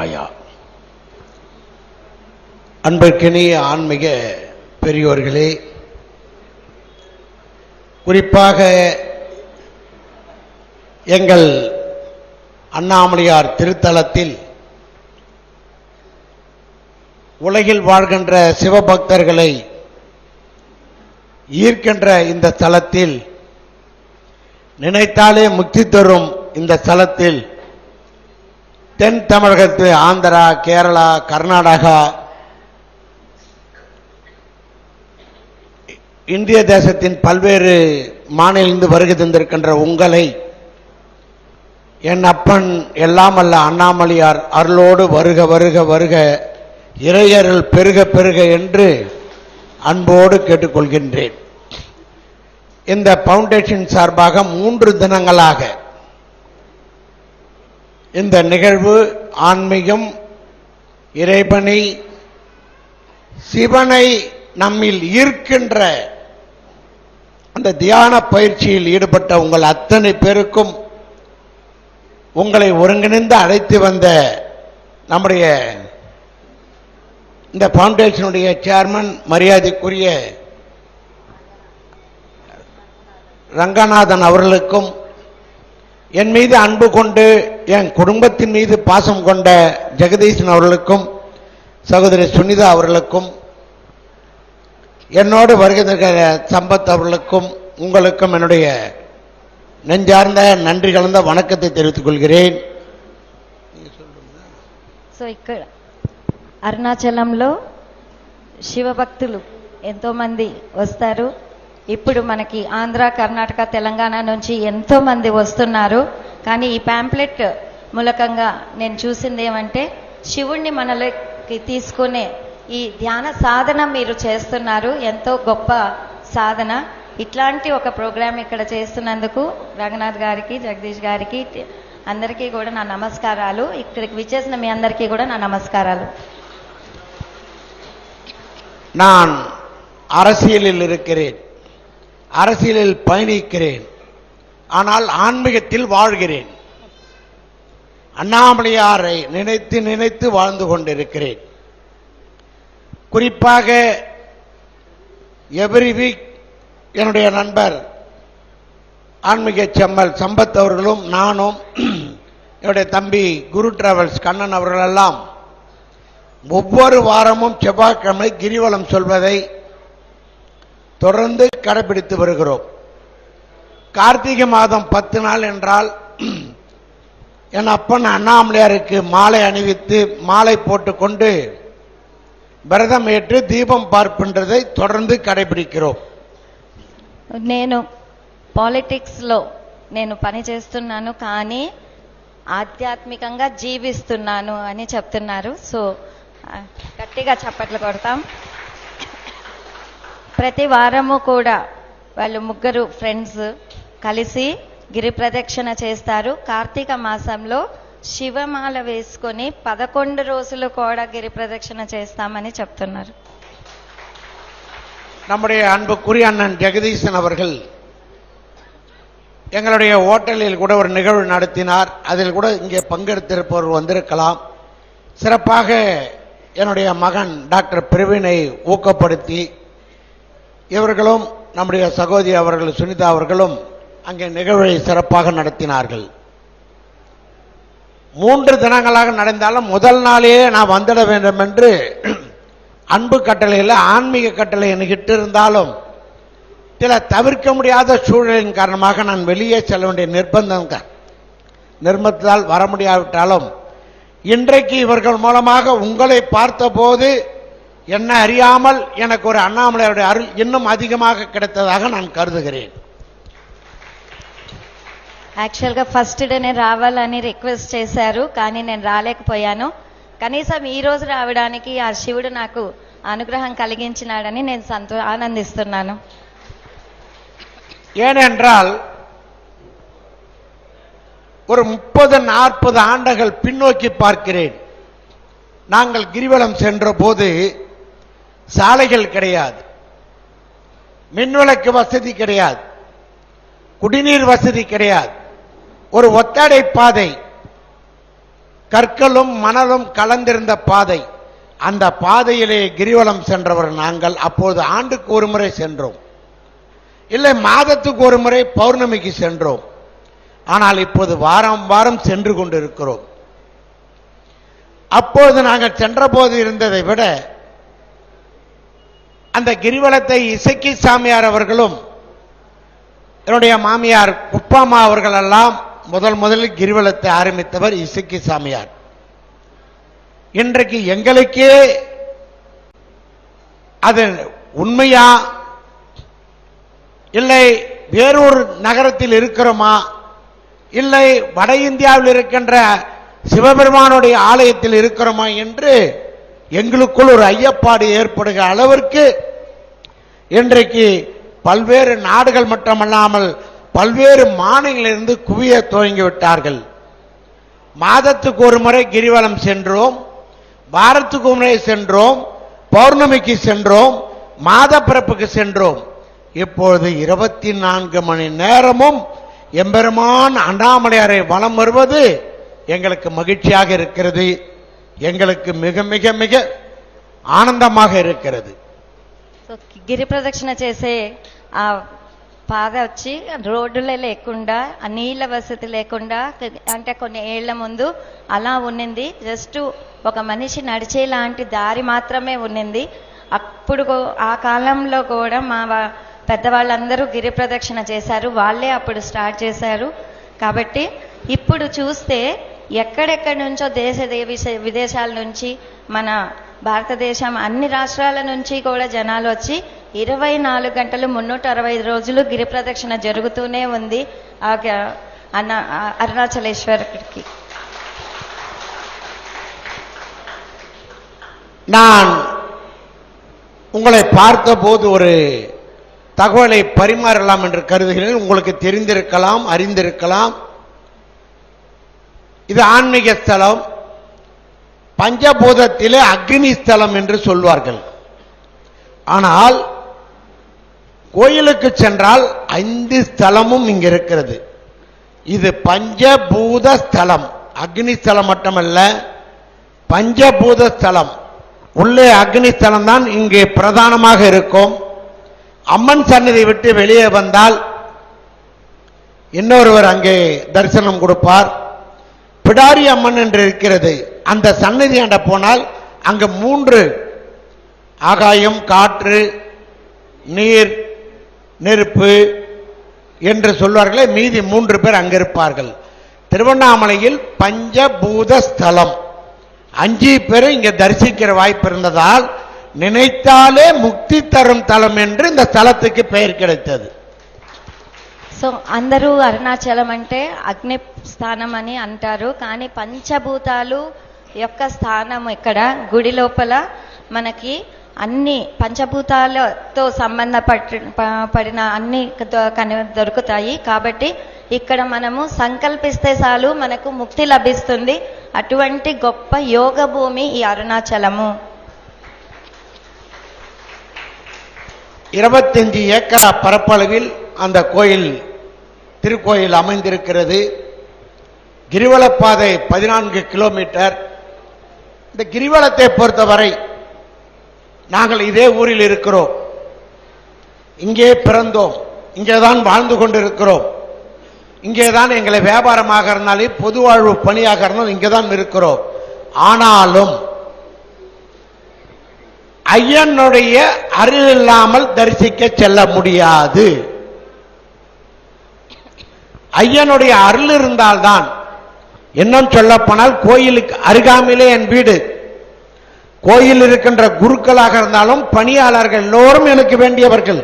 சிவாய. அன்பிற்கினிய ஆன்மீக பெரியோர்களே, குறிப்பாக எங்கள் அண்ணாமலையார் திருத்தலத்தில் உலகில் வாழ்கின்ற சிவபக்தர்களை ஈர்க்கின்ற இந்த ஸ்தலத்தில், நினைத்தாலே முக்தி தரும் இந்த ஸ்தலத்தில் தென் தமிழகத்து ஆந்திரா, கேரளா, கர்நாடகா, இந்திய தேசத்தின் பல்வேறு மாநிலத்திலிருந்து வருகை தந்திருக்கின்ற உங்களை என் அப்பன் எல்லாம் அல்ல அண்ணாமலையார் அருளோடு வருக வருக வருக, இறையருள் பெருக பெருக என்று அன்போடு கேட்டுக்கொள்கின்றேன். இந்த பவுண்டேஷன் சார்பாக 3 தினங்களாக இந்த நிகழ்வு ஆன்மீகம், இறைபணி, சிவனை நம்மில் ஈர்க்கின்ற அந்த தியான பயிற்சியில் ஈடுபட்ட உங்கள் அத்தனை பேருக்கும், உங்களை ஒருங்கிணைந்து அழைத்து வந்த நம்முடைய இந்த பவுண்டேஷனுடைய சேர்மன் மரியாதைக்குரிய ரங்கநாதன் அவர்களுக்கும், என் மீது அன்பு கொண்டு என் குடும்பத்தின் மீது பாசம் கொண்ட ஜெகதீசன் அவர்களுக்கும், சகோதரி சுனிதா அவர்களுக்கும், என்னோடு வருகிற சம்பத் அவர்களுக்கும், உங்களுக்கும் என்னுடைய நெஞ்சார்ந்த நன்றி கலந்த வணக்கத்தை தெரிவித்துக் கொள்கிறேன். సో ఇక్కడ అరుణాచలంలో శివభక్తులు ఎంతో మంది వస్తారు. ఇప్పుడు మనకి ఆంధ్ర, కర్ణాటక, తెలంగాణ నుంచి ఎంతో మంది వస్తున్నారు. కానీ ఈ ప్యాంప్లెట్ మూలకంగా నేను చూసింది ఏమంటే, శివుణ్ణి మనలోకి తీసుకునే ఈ ధ్యాన సాధన మీరు చేస్తున్నారు. ఎంతో గొప్ప సాధన. ఇట్లాంటి ఒక ప్రోగ్రామ్ ఇక్కడ చేస్తున్నందుకు రంగనాథ్ గారికి, జగదీష్ గారికి అందరికీ కూడా నా నమస్కారాలు. ఇక్కడికి విచ్చేసిన మీ అందరికీ కూడా నా నమస్కారాలు. நான் அரசியலில் இருக்கிறேன், அரசியலில் பயணிக்கிறேன், ஆனால் ஆன்மீகத்தில் வாழ்கிறேன். அண்ணாமலையாரை நினைத்து நினைத்து வாழ்ந்து கொண்டிருக்கிறேன். குறிப்பாக எவ்ரி வீக் என்னுடைய நண்பர் ஆன்மீக செம்மல் சம்பத் அவர்களும் நானும், என்னுடைய தம்பி குரு டிராவல்ஸ் கண்ணன் அவர்களெல்லாம் ஒவ்வொரு வாரமும் செவ்வாய்க்கிழமை கிரிவலம் சொல்வதை தொடர்ந்து கடைபிடித்து வருகிறோம். கார்த்திகை மாதம் 10 நாள் என்றால் என் அப்பன் அண்ணாமலையாருக்கு மாலை அணிவித்து மாலை போட்டுக்கொண்டு விரதம் ஏற்று தீபம் பார்க்கின்றதை தொடர்ந்து கடைபிடிக்கிறோம். నేను పాలిటిక్స్లో నేను పని చేస్తున్నాను, కానీ ఆధ్యాత్మికంగా జీవిస్తున్నాను అని చెప్తున్నారు. సో గట్టిగా చప్పట్లు కొడతాం. ప్రతి వారము కూడా వాళ్ళు 3 ఫ్రెండ్స్ కలిసి గిరి ప్రదక్షిణ చేస్తారు. కార్తీక మాసంలో శివమాల వేసుకొని 11 రోజులు కూడా గిరి ప్రదక్షిణ చేస్తామని చెప్తున్నారు. நம்முடைய அன்புக்குரிய அண்ணன் ஜெகதீசன் அவர்கள் எங்களுடைய ஹோட்டலில் கூட ஒரு நிகழ்வு நடத்தினார். அதில் கூட இங்கே பங்கெடுத்திருப்பவர் வந்திருக்கலாம். சிறப்பாக என்னுடைய மகன் டாக்டர் பிரவீனை ஊக்கப்படுத்தி இவர்களும் நம்முடைய சகோதரி அவர்கள் சுனிதா அவர்களும் அங்கே நிகழ்வை சிறப்பாக நடத்தினார்கள். 3 தினங்களாக நடந்தாலும் முதல் நாளே நான் வந்துட வேண்டும் என்று அன்பு கட்டளையில் ஆன்மீக கட்டளை என்கிட்ட இருந்தாலும் சில தவிர்க்க முடியாத சூழலின் காரணமாக நான் வெளியே செல்ல வேண்டிய நிர்பந்தத்தால் வர முடியாவிட்டாலும், இன்றைக்கு இவர்கள் மூலமாக உங்களை பார்த்தபோது என்ன அறியாமல் எனக்கு ஒரு அண்ணாமலையாருடைய அருள் இன்னும் அதிகமாக கிடைத்ததாக நான் கருதுகிறேன். యాక్చువల్గా ఫస్ట్ డే నేను రావాలని రిక్వెస్ట్ చేశారు, కానీ నేను రాలేకపోయాను. కనీసం ఈ రోజు రావడానికి ఆ శివుడు నాకు అనుగ్రహం కలిగించినాడని నేను ఆనందిస్తున్నాను. ஏனென்றால் ஒரு 30-40 ஆண்டுகள் பின்னோக்கி பார்க்கிறேன். நாங்கள் கிரிவலம் சென்ற போது சாலைகள் கிடையாது, மின்விளக்கு வசதி கிடையாது, குடிநீர் வசதி கிடையாது, ஒரு ஒத்தடை பாதை, கற்களும் மணலும் கலந்திருந்த பாதை. அந்த பாதையிலே கிரிவலம் சென்றவர் நாங்கள். அப்போது ஆண்டுக்கு ஒரு முறை சென்றோம், இல்லை மாதத்துக்கு ஒரு முறை பௌர்ணமிக்கு சென்றோம். ஆனால் இப்போது வாரம் வாரம் சென்று கொண்டிருக்கிறோம். அப்போது நாங்கள் சென்றபோது இருந்ததை விட அந்த கிரிவலத்தை இசக்கி சாமியார் அவர்களும் என்னுடைய மாமியார் குப்பாமா அவர்கள் எல்லாம் முதலில் கிரிவலத்தை ஆரம்பித்தவர் இசக்கி சாமியார். இன்றைக்கு எங்களுக்கே அது உண்மையா இல்லை வேறொரு நகரத்தில் இருக்கிறோமா இல்லை வட இந்தியாவில் இருக்கின்ற சிவபெருமானுடைய ஆலயத்தில் இருக்கிறோமா என்று எங்களுக்குள் ஒரு ஐயப்பாடு ஏற்படுகிற அளவிற்கு இன்றைக்கு பல்வேறு நாடுகள் மட்டுமல்லாமல் பல்வேறு மாநிலங்களிலிருந்து குவிய துவங்கிவிட்டார்கள். மாதத்துக்கு ஒரு முறை கிரிவலம் சென்றோம், வாரத்துக்கு ஒரு முறை சென்றோம், பௌர்ணமிக்கு சென்றோம், மாத பிறப்புக்கு சென்றோம். இப்பொழுது 24 மணி நேரமும் எம்பெருமான் அண்ணாமலையாரை வலம் வருவது எங்களுக்கு மகிழ்ச்சியாக இருக்கிறது. எங்களுக்கு மிக மிக மிக ఆనందமாக இருக்கிறது. సో గిరి ప్రదక్షిణ చేసే ఆ పాద వచ్చి రోడ్డులే లేకుండా ఆ నీళ్ళ వసతి లేకుండా అంటే కొన్ని ఏళ్ల ముందు అలా ఉన్నింది. జస్ట్ ఒక మనిషి నడిచేలాంటి దారి మాత్రమే ఉన్నింది. అప్పుడు ఆ కాలంలో కూడా మా పెద్దవాళ్ళందరూ గిరి ప్రదక్షిణ చేశారు, వాళ్ళే అప్పుడు స్టార్ట్ చేశారు. కాబట్టి ఇప్పుడు చూస్తే ఎక్కడెక్కడి నుంచో విదేశాల నుంచి మన భారతదేశం అన్ని రాష్ట్రాల నుంచి కూడా జనాలు వచ్చి 24 గంటలు 365 రోజులు గిరి ప్రదక్షిణ జరుగుతూనే ఉంది అరుణాచలేశ్వరికి. நான் உங்களை பார்த்தபோது ஒரு தகவலை பரிமாறலாம் என்று கருதுகிறேன். உங்களுக்கு தெரிந்திருக்கலாம், அறிந்திருக்கலாம். இது ஆன்மீக ஸ்தலம், பஞ்சபூதத்திலே அக்னி ஸ்தலம் என்று சொல்வார்கள். ஆனால் கோயிலுக்கு சென்றால் 5 ஸ்தலமும் இங்க இருக்கிறது. இது பஞ்சபூத ஸ்தலம், அக்னி ஸ்தலம் மட்டுமல்ல, பஞ்சபூத ஸ்தலம். உள்ளே அக்னி ஸ்தலம் தான் இங்கே பிரதானமாக இருக்கும். அம்மன் சன்னதி விட்டு வெளியே வந்தால் இன்னொருவர் அங்கே தரிசனம் கொடுப்பார். பிடாரி அம்மன் என்று இருக்கிறது. அந்த சன்னதி அண்ட போனால் அங்கு 3 ஆகாயம், காற்று, நீர், நெருப்பு என்று சொல்வார்களே, மீதி 3 பேர் அங்க இருப்பார்கள். திருவண்ணாமலையில் பஞ்சபூத ஸ்தலம் 5 பேரை இங்க தரிசிக்கிற வாய்ப்பு இருந்ததால் நினைத்தாலே முக்தி தரும் தலம் என்று இந்த ஸ்தலத்துக்கு பெயர் கிடைத்தது. సో అందరూ అరుణాచలం అంటే అగ్ని స్థానం అని అంటారు, కానీ పంచభూతాలు యొక్క స్థానం ఇక్కడ గుడి లోపల మనకి అన్ని పంచభూతాలతో సంబంధపడిన అన్ని దొరుకుతాయి. కాబట్టి ఇక్కడ మనము సంకల్పిస్తే చాలు మనకు ముక్తి లభిస్తుంది. అటువంటి గొప్ప యోగ భూమి ఈ అరుణాచలము. 25 ஏக்கர் பரப்பளவில் அந்த கோயில் திருக்கோயில் அமைந்திருக்கிறது. கிரிவலப்பாதை 14 கிலோமீட்டர். இந்த கிரிவலத்தை பொறுத்தவரை நாங்கள் இதே ஊரில் இருக்கிறோம், இங்கே பிறந்தோம், இங்கேதான் வாழ்ந்து கொண்டிருக்கிறோம், இங்கேதான் எங்களை வியாபாரமாக இருந்தாலும் பொது வாழ்வு பணியாக இருந்தாலும் இங்கேதான் இருக்கிறோம். ஆனாலும் ஐயனுடைய அருள் இல்லாமல் தரிசிக்க செல்ல முடியாது. ஐயனுடைய அருள் இருந்தால்தான். இன்னும் சொல்ல போனால் கோயிலுக்கு அருகாமையிலே என் வீடு. கோயில் இருக்கின்ற குருக்களாக இருந்தாலும் பணியாளர்கள் எல்லோரும் எனக்கு வேண்டியவர்கள்,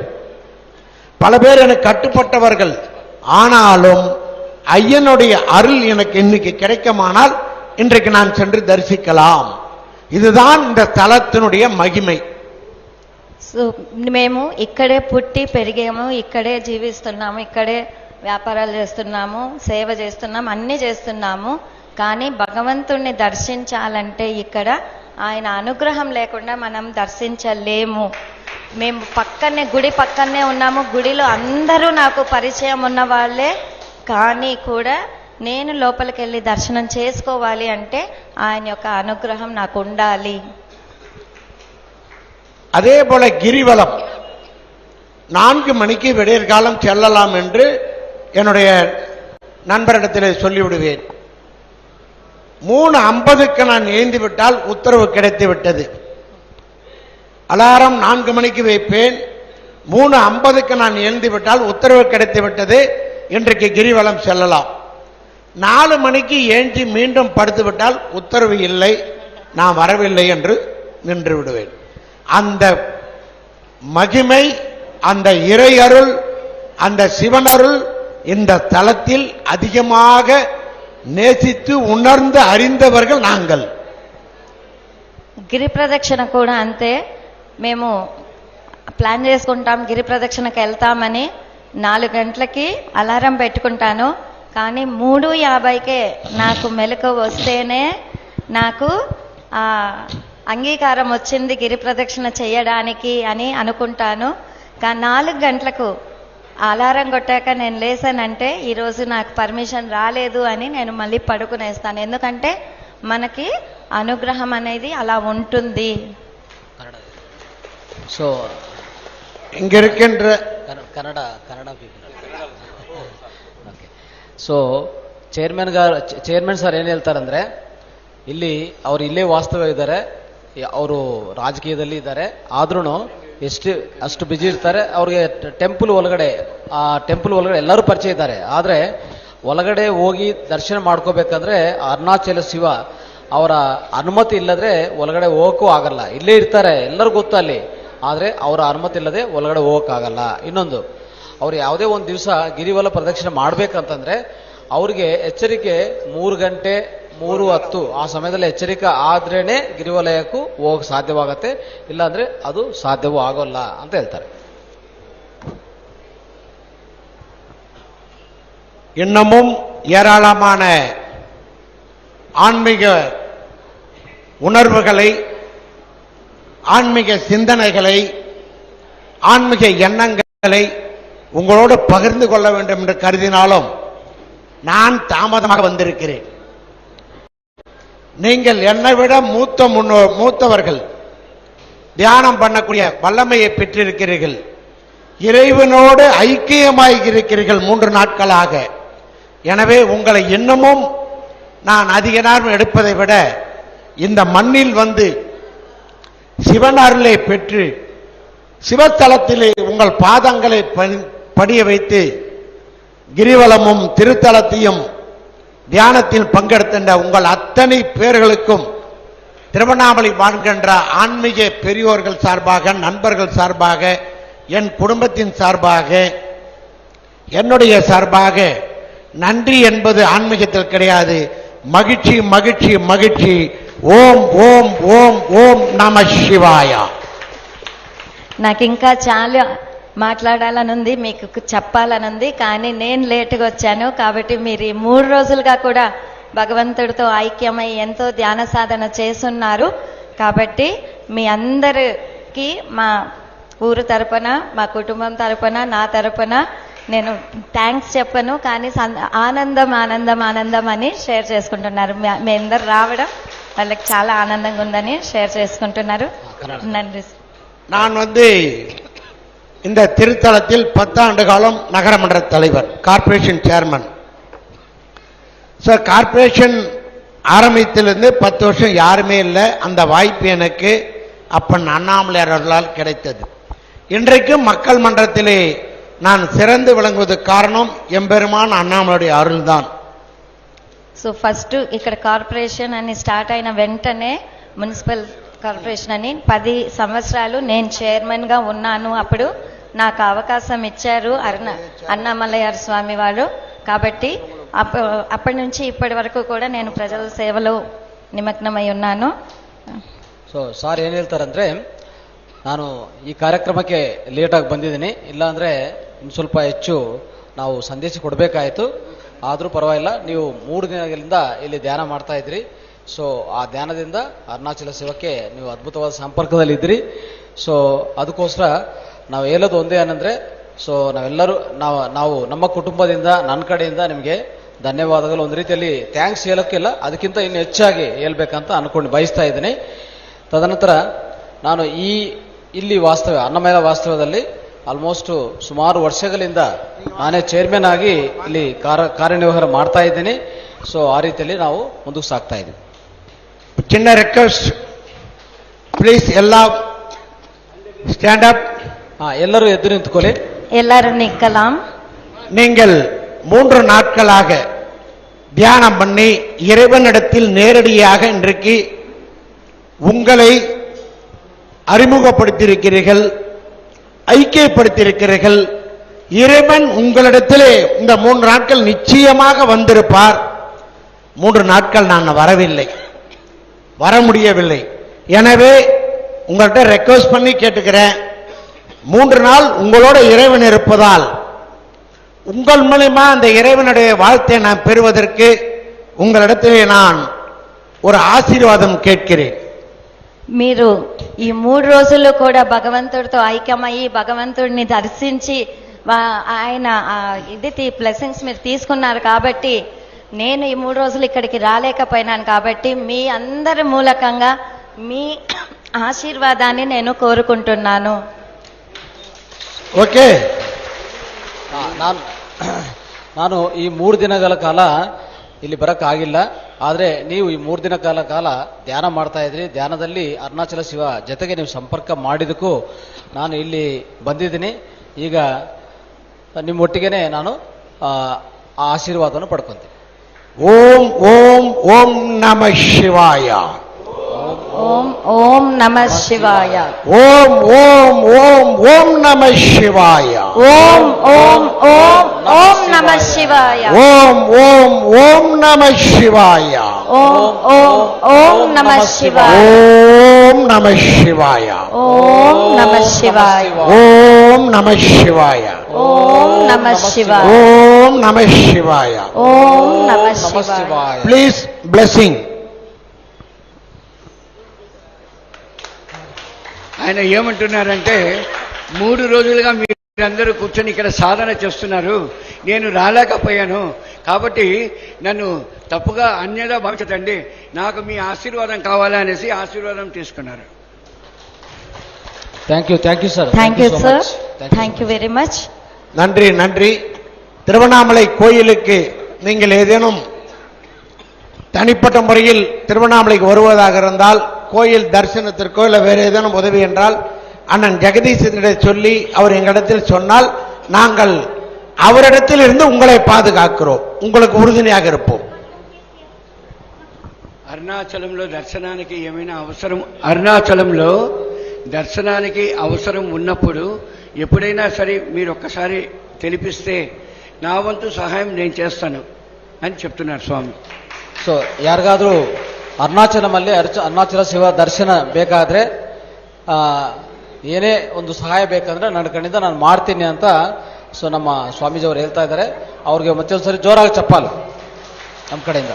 பல பேர் எனக்கு கட்டுப்பட்டவர்கள். ஆனாலும் ஐயனுடைய அருள் எனக்கு இன்னைக்கு கிடைக்குமானால் இன்றைக்கு நான் சென்று தரிசிக்கலாம். இதுதான் இந்த స్థలத்தினுடைய మహిமை. సో మేము ఇక్కడే పుట్టి పెరిగాము, ఇక్కడే జీవిస్తున్నాము, ఇక్కడే వ్యాపారాలు చేస్తున్నాము, సేవ చేస్తున్నాము, అన్నీ చేస్తున్నాము. కానీ భగవంతుణ్ణి దర్శించాలంటే ఇక్కడ ఆయన అనుగ్రహం లేకుండా మనం దర్శించలేము. మేము పక్కనే గుడి పక్కనే ఉన్నాము, గుడిలో అందరూ నాకు పరిచయం ఉన్న వాళ్ళే, కానీ కూడా నేను లోపలికి వెళ్ళి దర్శనం చేసుకోవాలి అంటే ఆయన యొక్క అనుగ్రహం నాకు ఉండాలి. அதே போல கிரிவலம் 4 மணிக்கு விடியற்காலம் செல்லலாம் என்று என்னுடைய நண்பரிடத்தில் சொல்லிவிடுவேன். 3:50க்கு நான் எழுந்து விட்டால் உத்தரவு கிடைத்து விட்டது. அலாரம் 4 மணிக்கு வைப்பேன். 3:50க்கு நான் எழுந்து விட்டால் உத்தரவு கிடைத்து விட்டது, இன்றைக்கு கிரிவலம் செல்லலாம். 4 மணிக்கு ஏஞ்சி மீண்டும் படுத்து விட்டால் உத்தரவு இல்லை, நான் வரவில்லை என்று நின்று விடுவேன். அந்த மகிமை, அந்த இறை அருள், அந்த சிவனருள் இந்த தலத்தில் அதிகமாக நேசித்து உணர்ந்து அறிந்தவர்கள் நாங்கள். గిరి ప్రదక్షిణ కూడా అంతే. మేము ప్లాన్ చేసుకుంటాం, గిరి ప్రదక్షిణకి వెళ్తామని 4 గంటలకి అలారం పెట్టుకుంటాను. కానీ 3:50కే నాకు మెలకు వస్తేనే నాకు అంగీకారం వచ్చింది గిరి ప్రదక్షిణ చేయడానికి అని అనుకుంటాను. కానీ 4 గంటలకు అలారం కొట్టాక నేను లేసానంటే ఈరోజు నాకు పర్మిషన్ రాలేదు అని నేను మళ్ళీ పడుకునేస్తాను. ఎందుకంటే మనకి అనుగ్రహం అనేది అలా ఉంటుంది. సో இங்க இருக்கின்ற Kannada okay. So chairman sir ಏನು ಹೇಳ್ತಾರಂದ್ರೆ, ಇಲ್ಲಿ ಅವ್ರು ಇಲ್ಲೇ ವಾಸ್ತವ ಇದ್ದಾರೆ, ಅವರು ರಾಜಕೀಯದಲ್ಲಿ ಇದ್ದಾರೆ, ಆದ್ರೂ ಅಷ್ಟು ಬಿಜಿ ಇರ್ತಾರೆ. ಅವ್ರಿಗೆ ಟೆಂಪಲ್ ಒಳಗಡೆ ಎಲ್ಲರೂ ಪರಿಚಯ ಇದ್ದಾರೆ. ಆದ್ರೆ ಒಳಗಡೆ ಹೋಗಿ ದರ್ಶನ ಮಾಡ್ಕೋಬೇಕಂದ್ರೆ ಅರುಣಾಚಲ ಶಿವ ಅವರ ಅನುಮತಿ ಇಲ್ಲದ್ರೆ ಒಳಗಡೆ ಹೋಗಕ್ಕೂ ಆಗಲ್ಲ. ಇಲ್ಲೇ ಇರ್ತಾರೆ, ಎಲ್ಲರೂ ಗೊತ್ತು ಅಲ್ಲಿ, ಆದ್ರೆ ಅವರ ಅನುಮತಿ ಇಲ್ಲದೆ ಒಳಗಡೆ ಹೋಗಕ್ಕಾಗಲ್ಲ. ಇನ್ನೊಂದು, ಅವ್ರು ಯಾವುದೇ ಒಂದು ದಿವಸ ಗಿರಿವಲ ಪ್ರದಕ್ಷಿಣೆ ಮಾಡ್ಬೇಕಂತಂದ್ರೆ ಅವ್ರಿಗೆ ಎಚ್ಚರಿಕೆ 3 ಗಂಟೆ 3:10 ಆ ಸಮಯದಲ್ಲಿ ಎಚ್ಚರಿಕೆ ಆದ್ರೇನೆ ಗಿರಿವಲಯಕ್ಕೂ ಹೋಗಕ್ ಸಾಧ್ಯವಾಗತ್ತೆ, ಇಲ್ಲಾಂದ್ರೆ ಅದು ಸಾಧ್ಯವೂ ಆಗೋಲ್ಲ ಅಂತ ಹೇಳ್ತಾರೆ. இன்னமும் ஏராளமான ஆன்மீக உணர்வுகளை, ஆன்மீக சிந்தனைகளை, ஆன்மீக எண்ணங்களை உங்களோடு பகிர்ந்து கொள்ள வேண்டும் என்று கருதினாலும் நான் தாமதமாக வந்திருக்கிறேன். நீங்கள் என்னை விட மூத்தவர்கள், தியானம் பண்ணக்கூடிய வல்லமையை பெற்றிருக்கிறீர்கள், இறைவனோடு ஐக்கியமாகி இருக்கிறீர்கள் 3 நாட்களாக. எனவே உங்களை இன்னமும் நான் அதிக நேரம் எடுப்பதை விட இந்த மண்ணில் வந்து சிவன் அருளை பெற்று சிவத்தலத்திலே உங்கள் பாதங்களை படிய வைத்து கிரிவலமும் திருத்தலத்தையும் தியானத்தில் பங்கெடுக்கின்ற உங்கள் அத்தனை பேர்களுக்கும் திருவண்ணாமலை வாழ்கின்ற ஆன்மீக பெரியோர்கள் சார்பாக, நண்பர்கள் சார்பாக, என் குடும்பத்தின் சார்பாக, என்னுடைய சார்பாக நன்றி என்பது ஆன்மீகத்தில் கிடையாது. மகிழ்ச்சி மகிழ்ச்சி மகிழ்ச்சி. ஓம் ஓம் ஓம் ஓம் நம சிவாய. నాకు ఇంకా చాలా మాట్లాడాలనుంది, మీకు చెప్పాలనుంది, కానీ నేను లేటుగా వచ్చాను. కాబట్టి మీరు ఈ 3 రోజులుగా కూడా భగవంతుడితో ఐక్యమై ఎంతో ధ్యాన సాధన చేస్తున్నారు. కాబట్టి మీ అందరికీ మా ఊరు తరపున, మా కుటుంబం తరపున, నా తరపున నేను థ్యాంక్స్ చెప్పను, కానీ ఆనందం ఆనందం ఆనందం అని షేర్ చేసుకుంటున్నారు. మీ అందరు రావడం వాళ్ళకి చాలా ఆనందంగా ఉందని షేర్ చేసుకుంటున్నారు. நன்றி. நான் இந்த திருத்தலத்தில் 10 ஆண்டு காலம் நகரமன்ற தலைவர், கார்ப்பரேஷன் சேர்மன். சார், கார்ப்பரேஷன் ஆரம்பித்திலிருந்து 10 வருஷம் யாருமே இல்லை. அந்த வாய்ப்பு எனக்கு அப்பன் அண்ணாமலையார் அவர்களால் கிடைத்தது. இன்றைக்கு மக்கள் மன்றத்திலே நான் சிறந்து விளங்குவதற்கு காரணம் எம்பெருமான் அண்ணாமலையுடைய அருள்தான். సో ఫస్ట్ ఇక్కడ కార్పొరేషన్ అని స్టార్ట్ అయిన వెంటనే మున్సిపల్ కార్పొరేషన్ అని 10 సంవత్సరాలు నేను చైర్మన్ గా ఉన్నాను. అప్పుడు నాకు అవకాశం ఇచ్చారు అన్నామలయ్య స్వామి వారు. కాబట్టి అప్పటి నుంచి ఇప్పటి వరకు కూడా నేను ప్రజల సేవలో నిమగ్నమై ఉన్నాను. ಸೊ ಸಾರ್ ಏನು ಹೇಳ್ತಾರಂದ್ರೆ, ನಾನು ಈ ಕಾರ್ಯಕ್ರಮಕ್ಕೆ ಲೇಟಾಗಿ ಬಂದಿದ್ದೀನಿ, ಇಲ್ಲಾಂದ್ರೆ ಇನ್ನು ಸ್ವಲ್ಪ ಹೆಚ್ಚು ನಾವು ಸಂದೇಶ ಕೊಡಬೇಕಾಯಿತು. ಆದರೂ ಪರವಾಗಿಲ್ಲ, ನೀವು 3 ದಿನಗಳಿಂದ ಇಲ್ಲಿ ಧ್ಯಾನ ಮಾಡ್ತಾ ಇದ್ರಿ. ಸೊ ಆ ಧ್ಯಾನದಿಂದ ಅರುಣಾಚಲ ಶಿವಕ್ಕೆ ನೀವು ಅದ್ಭುತವಾದ ಸಂಪರ್ಕದಲ್ಲಿದ್ರಿ. ಸೊ ಅದಕ್ಕೋಸ್ಕರ ನಾವು ಹೇಳೋದು ಒಂದೇ ಏನಂದ್ರೆ, ಸೊ ನಾವೆಲ್ಲರೂ ನಾವು ನಮ್ಮ ಕುಟುಂಬದಿಂದ, ನನ್ನ ಕಡೆಯಿಂದ ನಿಮಗೆ ಧನ್ಯವಾದಗಳು. ಒಂದು ರೀತಿಯಲ್ಲಿ ಥ್ಯಾಂಕ್ಸ್ ಹೇಳೋಕ್ಕಿಲ್ಲ, ಅದಕ್ಕಿಂತ ಇನ್ನು ಹೆಚ್ಚಾಗಿ ಹೇಳ್ಬೇಕಂತ ಅನ್ಕೊಂಡು ಬಯಸ್ತಾ ಇದ್ದೀನಿ. ತದನಂತರ ನಾನು ಇಲ್ಲಿ ಅನ್ನಮಯ್ಯ ವಾಸ್ತವ್ಯದಲ್ಲಿ ಆಲ್ಮೋಸ್ಟ್ ಸುಮಾರು ವರ್ಷಗಳಿಂದ ನಾನೇ ಚೇರ್ಮನ್ ಆಗಿ ಇಲ್ಲಿ ಕಾರ್ಯನಿರ್ವಹಣೆ ಮಾಡ್ತಾ ಇದ್ದೀನಿ. ಸೊ ಆ ರೀತಿಯಲ್ಲಿ ನಾವು ಮುಂದಕ್ಕೆ ಸಾಗ್ತಾ ಇದ್ದೀವಿ. சின்ன ரெக்வஸ்ட், ப்ளீஸ் எல்லாம் ஸ்டாண்ட் அப். ಎಲ್ಲರೂ ಎದ್ದು ನಿಂತ್ಕೊಳ್ಳಿ. எல்லாரும் நிக்கலாம். நீங்கள் 3 நாட்களாக தியானம் பண்ணி இறைவனிடத்தில் நேரடியாக இன்றைக்கு உங்களை அறிமுகப்படுத்தியிருக்கிறீர்கள், ஐக்கியப்படுத்தியிருக்கிறீர்கள். இறைவன் உங்களிடத்திலே இந்த 3 நாட்கள் நிச்சயமாக வந்திருப்பார். 3 நாட்கள் நான் வரவில்லை, வர முடியவில்லை. எனவே உங்கள்கிட்ட ரெக்வஸ்ட் பண்ணி கேட்டுக்கிறேன், 3 நாள் உங்களோட இறைவன் இருப்பதால் உங்கள் மூலமா அந்த இறைவனுடைய வாழ்த்தை நான் பெறுவதற்கு உங்களிடத்திலே நான் ஒரு ஆசீர்வாதம் கேட்கிறேன். మీరు ఈ 3 రోజులు కూడా భగవంతుడితో ఐక్యమయ్యి భగవంతుడిని దర్శించి ఆయన బ్లెస్సింగ్స్ మీరు తీసుకున్నారు కాబట్టి, నేను ఈ 3 రోజులు ఇక్కడికి రాలేకపోయినాను కాబట్టి మీ అందరి మూలకంగా మీ ఆశీర్వాదాన్ని నేను కోరుకుంటున్నాను. ಓಕೆ. ನಾನು ಈ 3 ದಿನಗಳ ಕಾಲ ಇಲ್ಲಿ ಬರಕ್ಕಾಗಿಲ್ಲ. ಆದರೆ ನೀವು ಈ 3 ದಿನ ಕಾಲ ಧ್ಯಾನ ಮಾಡ್ತಾ ಇದ್ರಿ. ಧ್ಯಾನದಲ್ಲಿ ಅರುಣಾಚಲ ಶಿವ ಜೊತೆಗೆ ನೀವು ಸಂಪರ್ಕ ಮಾಡಿದಕ್ಕೂ ನಾನು ಇಲ್ಲಿ ಬಂದಿದ್ದೀನಿ. ಈಗ ನಿಮ್ಮೊಟ್ಟಿಗೆನೆ ನಾನು ಆ ಆಶೀರ್ವಾದವನ್ನು ಪಡ್ಕೊಂತೀನಿ. ಓಂ ಓಂ ಓಂ ನಮಃ ಶಿವಾಯ. ಓಂ ಓಂ ನಮಃ ಶಿವಾಯ. ಓಂ ಓಂ ಓಂ ಓಂ ನಮಃ ಶಿವಾಯ. ಓಂ ಓಂ ಓಂ ಓಂ ನಮಃ ಶಿವಾಯ. ಓಂ ಓಂ ಓಂ ನಮಃ ಶಿವಾಯ. ಓಂ ಓಂ ಓಂ ನಮಃ ಶಿವಾಯ. ಓಂ ನಮಃ ಶಿವಾಯ. ಓಂ ನಮಃ ಶಿವಾಯ. ಓಂ ನಮಃ ಶಿವಾಯ. ಓಂ ನಮಃ ಶಿವಾಯ. ಓಂ ನಮಃ ಶಿವಾಯ. ಓಂ ನಮಃ ಶಿವಾಯ. Please blessing. ఆయన ఏమంటున్నారంటే 3 రోజులుగా మీరందరూ కూర్చొని ఇక్కడ సాధన చేస్తున్నారు, నేను రాలేకపోయాను కాబట్టి నన్ను తప్పుగా అన్యదా భావించదండి, నాకు మీ ఆశీర్వాదం కావాలా అనేసి ఆశీర్వాదం తీసుకున్నారు. Thank you sir. Thank you sir. Thank you very much. நன்றி நன்றி. திருவண்ணாமலை கோயிலுக்கு நீங்கள் ஏதேனும் தனிப்பட்ட முறையில் திருவண்ணாமலைக்கு வருவதாக இருந்தால், கோயில் தரிசனத்திற்கோ இல்லை வேறு ஏதேனும் உதவி என்றால் அண்ணன் ஜெகதீசனிடம் சொல்லி அவர் எங்களிடத்தில் சொன்னால் நாங்கள் அவரிடத்தில் இருந்து உங்களை பாதுகாக்கிறோம், உங்களுக்கு உறுதுணையாக இருப்போம். అరుణాచలంలో దర్శనానికి ఏమైనా అవసరం, అరుణాచలంలో దర్శనానికి అవసరం ఉన్నప్పుడు ఎప్పుడైనా సరే మీరు ఒక్కసారి తెలిపిస్తే నా వంతు సహాయం నేను చేస్తాను అని చెప్తున్నారు స్వామి. ಸೊ ಯಾರಿಗಾದ್ರೂ ಅರುಣಾಚಲಮಲ್ಲಿ ಅರುಣಾಚಲ ಶಿವ ದರ್ಶನ ಬೇಕಾದ್ರೆ ಏನೇ ಒಂದು ಸಹಾಯ ಬೇಕಂದ್ರೆ ನನ್ನ ಕಡೆಯಿಂದ ನಾನು ಮಾಡ್ತೀನಿ ಅಂತ ಸೊ ನಮ್ಮ ಸ್ವಾಮೀಜಿ ಅವರು ಹೇಳ್ತಾ ಇದ್ದಾರೆ. ಅವ್ರಿಗೆ ಮತ್ತೆ ಒಂದ್ಸರಿ ಜೋರಾಗಿ ಚಪ್ಪಾಲು ನಮ್ಮ ಕಡೆಯಿಂದ.